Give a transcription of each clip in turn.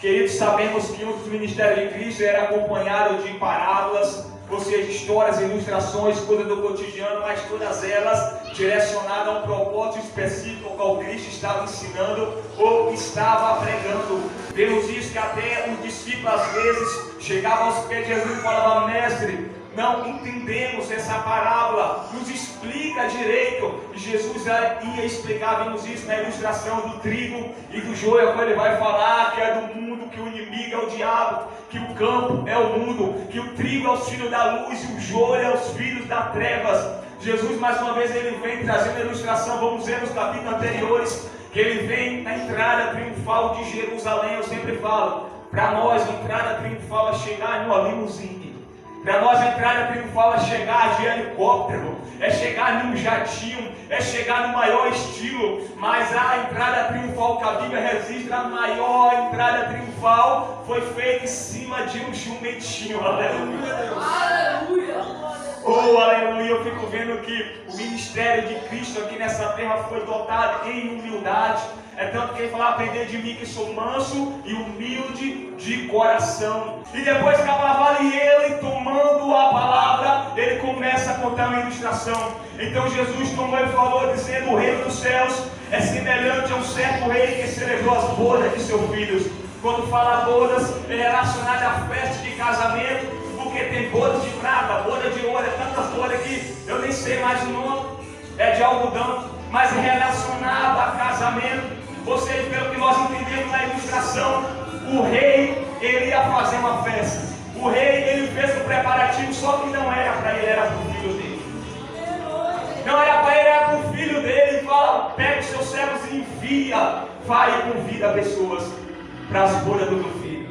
Queridos, sabemos que o ministério de Cristo era acompanhado de parábolas, ou seja, histórias, ilustrações, coisas do cotidiano, mas todas elas direcionadas a um propósito específico ao qual Cristo estava ensinando ou estava pregando. Vemos isso que até os discípulos às vezes chegavam aos pés de Jesus e falavam: mestre, não entendemos essa parábola, nos explica direito. E Jesus ia explicar, vemos isso na ilustração do trigo e do joio, quando ele vai falar que é do mundo, que o inimigo é o diabo, que o campo é o mundo, que o trigo é os filhos da luz e o joio é os filhos das trevas. Jesus, mais uma vez, ele vem trazendo a ilustração. Vamos ver nos capítulos anteriores que ele vem na entrada triunfal de Jerusalém. Eu sempre falo, para nós a entrada triunfal é chegar numa limusine. Para nós a entrada triunfal é chegar de helicóptero, é chegar num jatinho, é chegar no maior estilo. Mas a entrada triunfal que a Bíblia registra, a maior entrada triunfal, foi feita em cima de um jumentinho. Aleluia! Aleluia! Oh, aleluia! Eu fico vendo que o ministério de Cristo aqui nessa terra foi dotado em humildade. É tanto que ele fala: aprender de mim que sou manso e humilde de coração. E depois que e ele, tomando a palavra, ele começa a contar uma ilustração. Então Jesus tomou e falou, dizendo: o reino dos céus é semelhante a um certo rei que celebrou as bodas de seus filhos. Quando fala bodas, é relacionado à festa de casamento, porque tem bodas de prata, boda de ouro, é tantas bodas que eu nem sei mais o nome, é de algodão, mas é relacionado a casamento. Ou seja, pelo que nós entendemos na ilustração, o rei, ele ia fazer uma festa. O rei, ele fez um preparativo, só que não era para ele, era para o filho dele. Não era para ele, era para o filho dele. Ele fala: pega os seus servos e envia, vai e convida pessoas para as bodas do meu filho.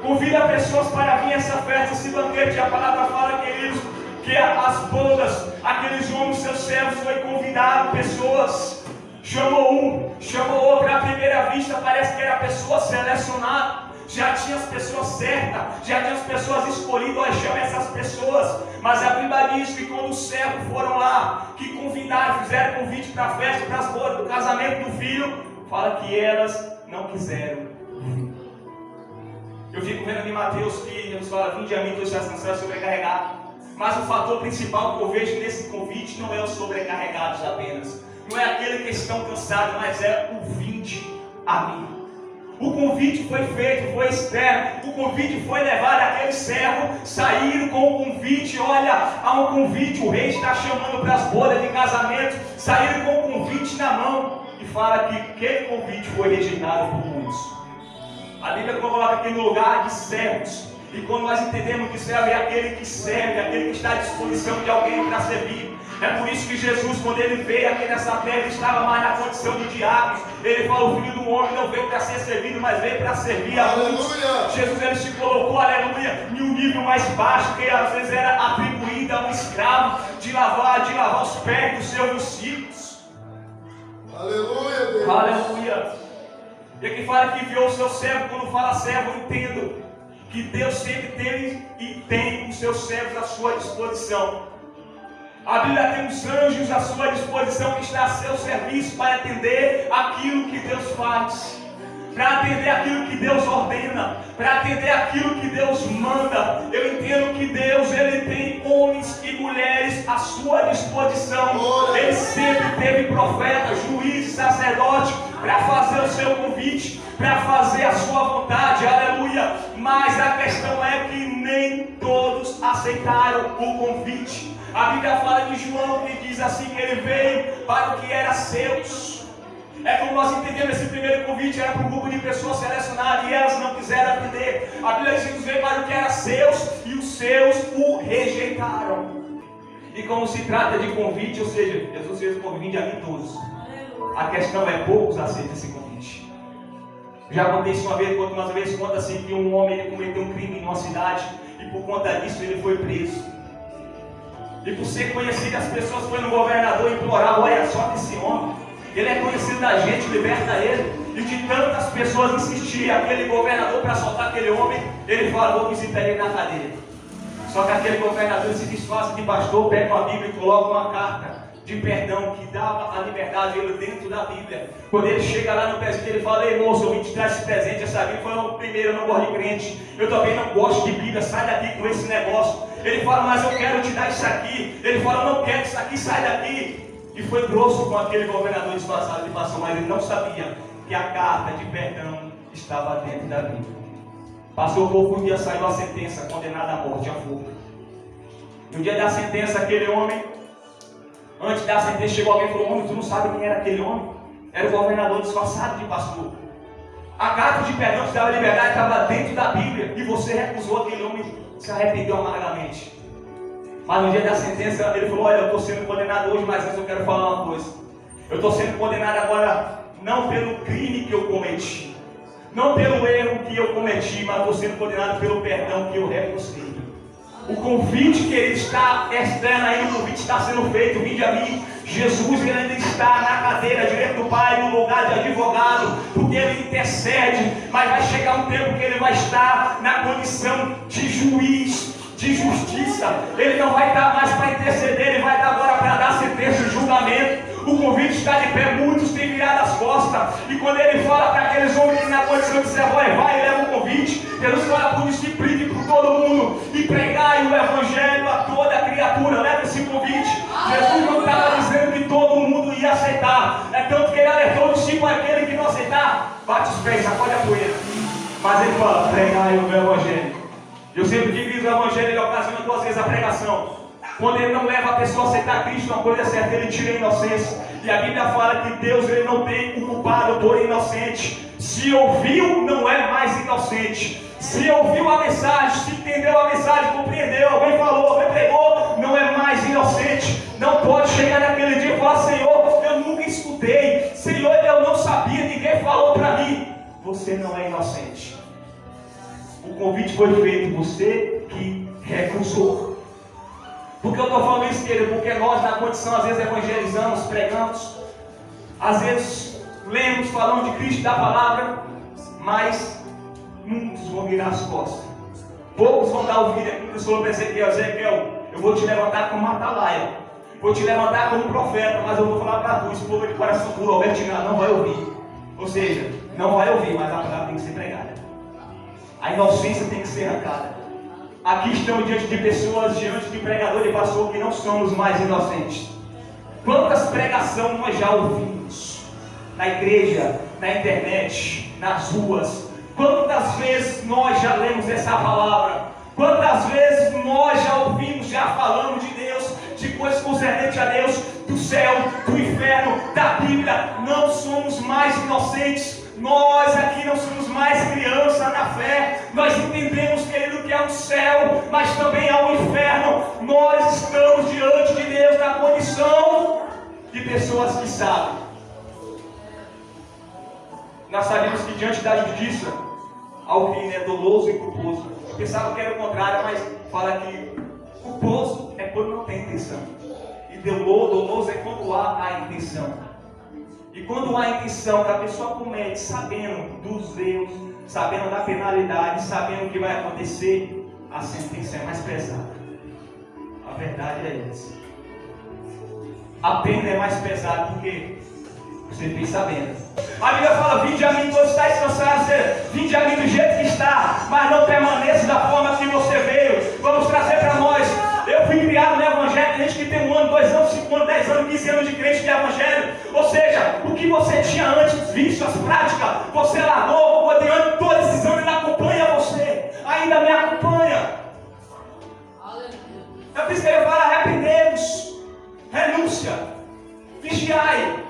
Convida pessoas para vir a essa festa, esse banquete. A palavra fala, queridos, que as bodas, aqueles homens, seus servos, foi convidado pessoas. Chamou um, chamou outro. À primeira vista parece que era a pessoa selecionada. Já tinha as pessoas certas, já tinha as pessoas escolhidas. Olha, chama essas pessoas. Mas a Bíblia diz que quando os servos foram lá, que convidaram, fizeram convite para a festa, para as bodas, do casamento do filho, fala que elas não quiseram. Eu fico vendo em Mateus que Jesus fala: vinde a mim que os cansados sobrecarregados. Mas o fator principal que eu vejo nesse convite não é os sobrecarregados apenas. Não é aquele que estão cansados, mas é o vinde a mim. O convite foi feito, foi externo. O convite foi levado àquele servo. Saíram com o convite. Olha, há um convite. O rei está chamando para as bodas de casamento. Saíram com o convite na mão. E fala que aquele convite foi rejeitado por muitos. A Bíblia coloca aqui no lugar de servos. E quando nós entendemos que servo é aquele que serve, aquele que está à disposição de alguém para servir. É por isso que Jesus, quando ele veio aqui nessa terra, ele estava mais na condição de diácono. Ele fala: o filho do homem não veio para ser servido, mas veio para servir a muitos. Jesus, ele se colocou, aleluia, em um nível mais baixo, que às vezes era atribuído a um escravo, de lavar os pés dos seus discípulos. Aleluia, Deus. Aleluia. E aqui fala que enviou o seu servo. Quando fala servo, eu entendo que Deus sempre teve e tem os seus servos à sua disposição. A Bíblia tem os anjos à sua disposição, que está a seu serviço para atender aquilo que Deus faz, para atender aquilo que Deus ordena, para atender aquilo que Deus manda. Eu entendo que Deus, ele tem homens e mulheres à sua disposição. Ele sempre teve profeta, juiz e sacerdote para fazer o seu convite, para fazer a sua vontade, aleluia. Mas a questão é que nem todos aceitaram o convite. A Bíblia fala de João, que diz assim, que ele veio para o que era seus. É como nós entendemos, esse primeiro convite era para um grupo de pessoas selecionadas e elas não quiseram atender. A Bíblia diz que Jesus veio para o que era seus e os seus o rejeitaram. E como se trata de convite, ou seja, Jesus fez o convite a mim todos. A questão é, poucos aceitam esse convite. Já aconteceu uma vez, conta assim que um homem ele cometeu um crime em uma cidade e por conta disso ele foi preso. E por ser conhecido, as pessoas foram no governador implorar: olha só desse homem, ele é conhecido da gente, liberta ele. E de tantas pessoas insistirem aquele governador para soltar aquele homem, ele fala: vou visitar ele na cadeia. Só que aquele governador se disfarça de pastor, pega uma Bíblia e coloca uma carta de perdão que dava a liberdade a ele dentro da Bíblia. Quando ele chega lá no presídio, ele fala: ei, moço, eu vim te dar esse presente. Essa Bíblia falou: primeiro, eu não gosto de crente, eu também não gosto de Bíblia, sai daqui com esse negócio. Ele fala: mas eu quero te dar isso aqui. Ele fala: não quero isso aqui, sai daqui. E foi grosso com aquele governador disfarçado de pastor, mas ele não sabia que a carta de perdão estava dentro da Bíblia. Passou pouco dia, saiu a sentença, condenada à morte, a fogo. No dia da sentença, aquele homem, antes da sentença, chegou alguém e falou: homem, tu não sabe quem era aquele homem? Era o governador disfarçado de pastor. A carta de perdão que dava liberdade estava dentro da Bíblia, e você recusou. Aquele homem, se arrependeu amargamente. Mas no dia da sentença, ele falou: olha, eu estou sendo condenado hoje, mas antes eu quero falar uma coisa. Eu estou sendo condenado agora não pelo crime que eu cometi, não pelo erro que eu cometi, mas estou sendo condenado pelo perdão que eu recusei. O convite que ele está externo aí, o convite está sendo feito: vinde a mim. Jesus, ele ainda está na cadeira direito do Pai, no lugar de advogado, porque ele intercede, mas vai chegar um tempo que ele vai estar na condição de juiz, de justiça. Ele não vai estar mais para interceder, ele vai estar agora para dar sentença e julgamento. O convite está de pé, muitos têm virado as costas. E quando ele fala para aqueles homens que na condição de ser vai e leva o convite, Jesus fala: por isso, prende por todo mundo e pregai o evangelho a toda a criatura. Leva esse convite. Jesus não estava dizendo que todo mundo ia aceitar. É tanto que ele alertou os discípulos: aquele que não aceitar, bate os pés, sacode a poeira. Mas ele fala: pregai o evangelho. Eu sempre digo que o evangelho ele ocasiona duas vezes a pregação. Quando ele não leva a pessoa a aceitar Cristo, uma coisa é certa, ele tira a inocência. E a Bíblia fala que Deus ele não tem o culpado por inocente. Se ouviu, não é mais inocente. Se ouviu a mensagem, se entendeu a mensagem, compreendeu, alguém falou, alguém pregou, não é mais inocente. Não pode chegar naquele dia e falar: Senhor, eu nunca escutei, Senhor, eu não sabia, ninguém falou para mim. Você não é inocente. O convite foi feito, você que recusou. Por que eu estou falando isso, querido? Porque nós, na condição, às vezes evangelizamos, pregamos, às vezes lemos, falamos de Cristo, da palavra, mas muitos vão virar as costas. Poucos vão dar ouvido. Aquilo que falou para Ezequiel: eu vou te levantar como atalaia, vou te levantar como profeta, mas eu vou falar para tu, esse povo de coração duro, Albertina, não vai ouvir. Ou seja, não vai ouvir, mas a palavra tem que ser pregada. A inocência tem que ser arrancada. Aqui estamos diante de pessoas, diante de pregador e pastor, que não somos mais inocentes. Quantas pregações nós já ouvimos na igreja, na internet, nas ruas? Quantas vezes nós já lemos essa palavra? Quantas vezes nós já ouvimos, já falamos de Deus, de coisas concernentes a Deus, do céu, do inferno, da Bíblia? Não somos mais inocentes. Nós aqui não somos mais criança na fé. Nós entendemos, querido, que há um céu, mas também há um inferno. Nós estamos diante de Deus na condição de pessoas que sabem. Nós sabemos que diante da justiça há o crime é doloso e culposo. Eu pensava que era o contrário, mas fala que culposo é quando não tem intenção, e doloso é quando há a intenção. E quando há a intenção que a pessoa comete, sabendo dos erros, sabendo da penalidade, sabendo o que vai acontecer, a sentença é mais pesada. A verdade é essa. A pena é mais pesada porque você fez sabendo. A Bíblia fala: vinde a mim todos estáis cansados, vinde a mim do jeito que está, mas não permaneça da forma que você veio. Vamos trazer para nós. Eu fui criado no Evangelho, gente que tem 1 ano, 2 anos, 5 anos, 10 anos, 15 anos de crente de Evangelho. Ou seja, o que você tinha antes, vícios, práticas, você largou, o adiante, todos esses anos ele acompanha você, ainda me acompanha. É por isso que ele fala: arrependemos, renúncia, vigiai.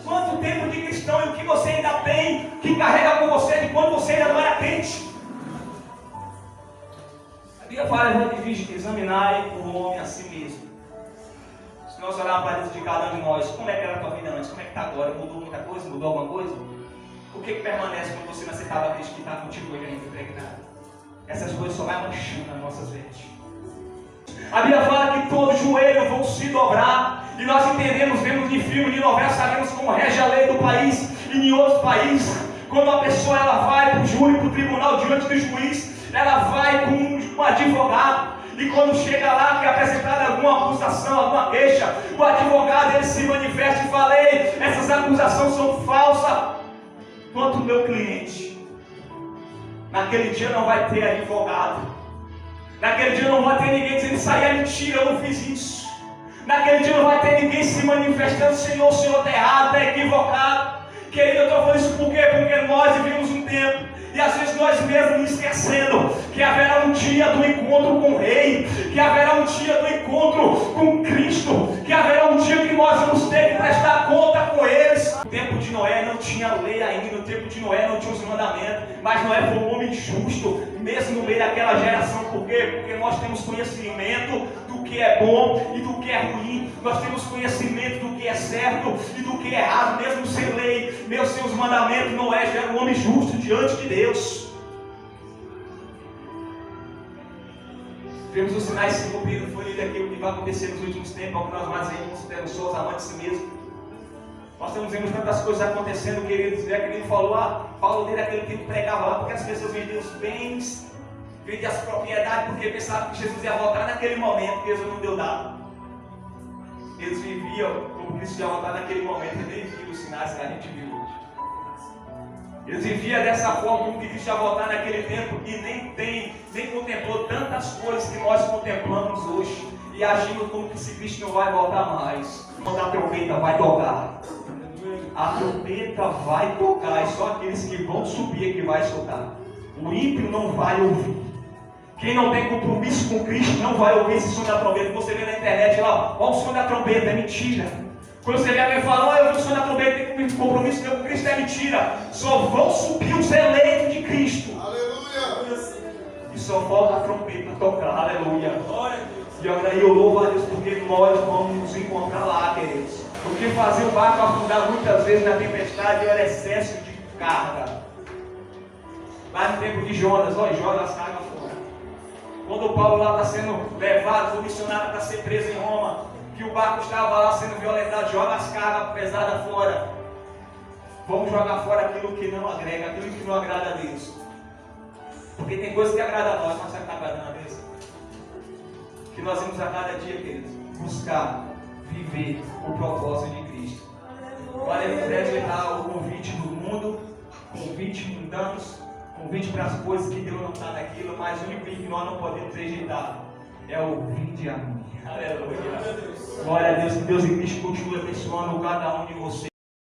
Quanto tempo de cristão e o que você ainda tem, que carrega com você de quando você ainda não era crente? A Bíblia fala: examinai o homem a si mesmo. Se nós olharmos para dentro de cada um de nós, como é que era a tua vida antes? Como é que está agora? Mudou muita coisa? Mudou alguma coisa? O que permanece quando você não aceitava a Cristo que está contigo hoje ainda impregnado? Essas coisas só vai manchando as nossas vestes. A Bíblia fala que todos os joelhos vão se dobrar. E nós entendemos, vemos de filme, de novela, sabemos como rege a lei do país e em outros países. Quando a pessoa ela vai para o júri, para o tribunal, diante do juiz, ela vai com um advogado. E quando chega lá, que é apresentada alguma acusação, alguma queixa, o advogado ele se manifesta e fala: ei, essas acusações são falsas. Quanto o meu cliente, naquele dia não vai ter advogado. Naquele dia não vai ter ninguém dizendo: isso aí é mentira, eu não fiz isso. Naquele dia não vai ter ninguém se manifestando: Senhor, o Senhor está errado, está equivocado. Querido, eu estou falando isso por quê? Porque nós vivemos um tempo, e às vezes nós mesmos nos esquecendo, que haverá um dia do encontro com o Rei, que haverá um dia do encontro com Cristo, que haverá um dia que nós vamos ter que prestar conta com eles. No tempo de Noé não tinha lei ainda, no tempo de Noé não tinha os mandamentos, mas Noé foi um homem justo, mesmo no meio daquela geração. Por quê? Porque nós temos conhecimento do que é bom e do que é ruim, nós temos conhecimento do que é certo e do que é errado, mesmo sem lei, meus seus mandamentos. Noé já era um homem justo diante de Deus. Vemos os sinais se cumprindo. Foi lido aqui o que vai acontecer nos últimos tempos, ao que nós mais vemos, somos amantes de si mesmo. Nós estamos vendo tantas coisas acontecendo, queridos. É que ele falou: Paulo desde aquele tempo pregava lá, porque as pessoas vendiam os bens, vendiam as propriedades, porque pensavam que Jesus ia voltar naquele momento, que Jesus não deu nada. Eles viviam como Cristo ia voltar naquele momento, e nem viam os sinais que a gente viu hoje. Eles viviam dessa forma, como que Cristo ia voltar naquele tempo, e nem contemplou tantas coisas que nós contemplamos hoje, e agindo como que se Cristo não vai voltar mais. Quando a trombeta vai tocar, a trombeta vai tocar, e só aqueles que vão subir é que vai soltar. O ímpio não vai ouvir. Quem não tem compromisso com Cristo não vai ouvir esse som da trombeta. Você vê na internet lá: olha o som da trombeta, é mentira. Quando você vê alguém falando: eu vi o som da trombeta, tem compromisso com Cristo, é mentira. Só vão subir os eleitos de Cristo. Aleluia. E só falta a trombeta tocar. Aleluia. E olha aí, eu louvo a Deus, porque nós vamos nos encontrar lá, queridos. Porque fazer o barco afundar muitas vezes na tempestade era excesso de carga. Lá no tempo de Jonas, olha, joga as cargas fora. Quando o Paulo lá está sendo levado, comissionado para ser preso em Roma, que o barco estava lá sendo violentado, joga as cargas pesadas fora. Vamos jogar fora aquilo que não agrega, aquilo que não agrada a Deus. Porque tem coisas que agradam a nós, mas não está agradando a Deus. Que nós vamos a cada dia, queridos, buscar viver o propósito de Cristo. Olha, rejeitar o convite do mundo, convite mundanos, convite para as coisas que Deus não está naquilo, mas o único que nós não podemos rejeitar é o vinde a mim. Aleluia. Glória a Deus, que Deus em Cristo continue abençoando cada um de vocês.